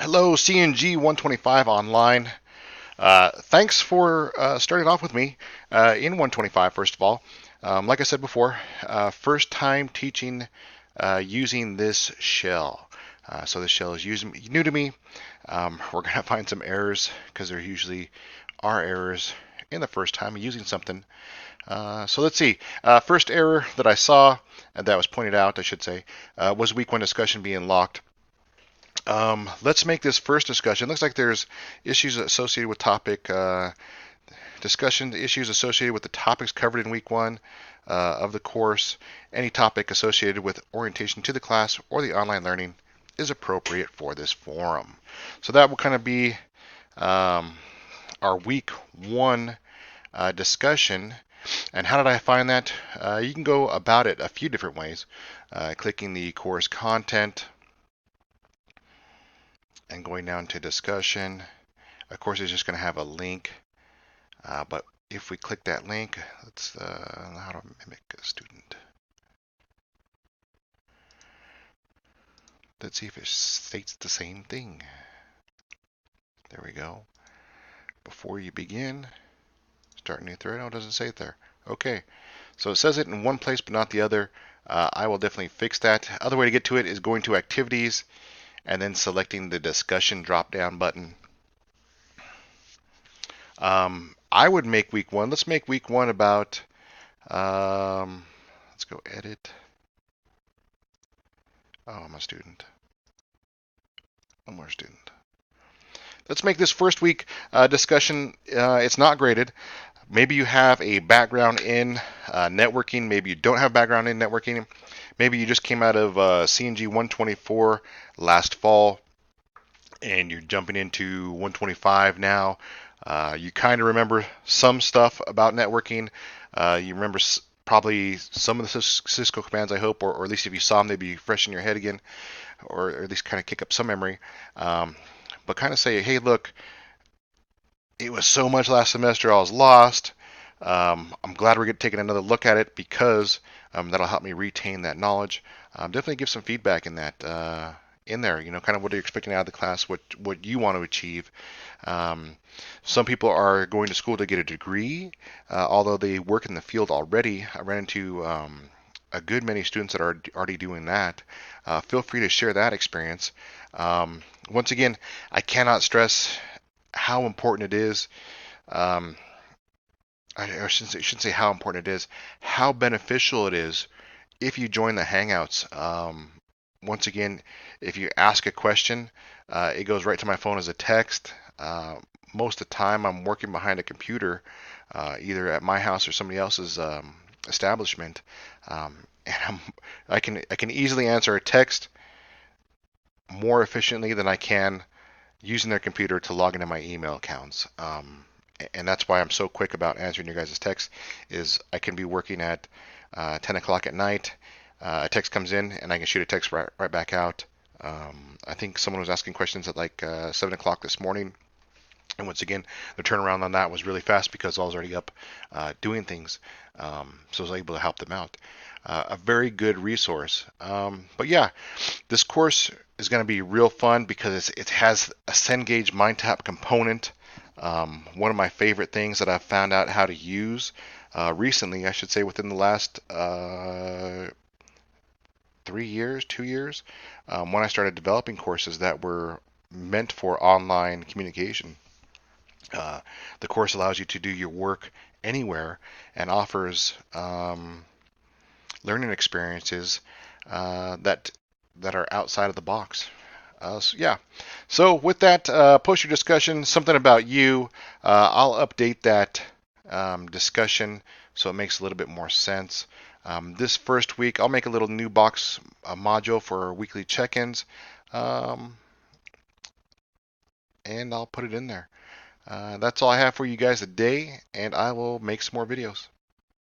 Hello, CNG 125 online. Thanks for starting off with me in 125, first of all. Like I said before, first time teaching using this shell. So this shell is new to me. We're going to find some errors because there usually are errors in the first time using something. So let's see. First error that I saw, that was pointed out, I should say, was week one discussion being locked. Let's make this first discussion. Looks like there's issues associated with topic discussion, issues associated with the topics covered in week one of the course. Any topic associated with orientation to the class or the online learning is appropriate for this forum. So that will kind of be um, our week one discussion. And how did I find that? You can go about it a few different ways. Clicking the course content and going down to discussion. Of course, it's just going to have a link, but if we click that link, let's how to mimic a student. Let's see if it states the same thing. There we go. Before you begin, start a new thread. Oh, it doesn't say it there. Okay, so it says it in one place but not the other. I will definitely fix that. Other way to get to it is going to activities and then selecting the discussion drop down button. I would make week one. Let's make week one about, let's go edit. Oh, I'm a student. One more student. Let's make this first week discussion. It's not graded. Maybe you have a background in networking. Maybe you don't have a background in networking. Maybe you just came out of CNG 124 last fall and you're jumping into 125 now. You kind of remember some stuff about networking. You remember probably some of the Cisco commands, I hope, or at least if you saw them, they'd be fresh in your head again, or at least kind of kick up some memory. But kind of say, hey, look, it was so much last semester I was lost. I'm glad we're taking another look at it because that'll help me retain that knowledge. Definitely give some feedback in that in there. You know, kind of what you're expecting out of the class, what you want to achieve. Um, some people are going to school to get a degree, although they work in the field already. I ran into a good many students that are already doing that. Feel free to share that experience. Once again, I cannot stress how important it is. Um, I shouldn't say how important it is, how beneficial it is if you join the Hangouts. Once again, if you ask a question, it goes right to my phone as a text. Most of the time, I'm working behind a computer, either at my house or somebody else's establishment, and I can easily answer a text more efficiently than I can using their computer to log into my email accounts. And that's why I'm so quick about answering your guys' text. Is I can be working at 10 o'clock at night. A text comes in, and I can shoot a text right back out. I think someone was asking questions at like 7 o'clock this morning. And once again, the turnaround on that was really fast because I was already up doing things. So I was able to help them out. A very good resource. But yeah, this course is going to be real fun because it has a Cengage MindTap component. One of my favorite things that I've found out how to use recently, I should say within the last 3 years, 2 years, when I started developing courses that were meant for online communication. Uh, the course allows you to do your work anywhere and offers learning experiences that are outside of the box. So yeah. So with that, post your discussion, something about you. I'll update that discussion so it makes a little bit more sense. This first week, I'll make a little new box module for weekly check-ins, um, and I'll put it in there. That's all I have for you guys today, and I will make some more videos.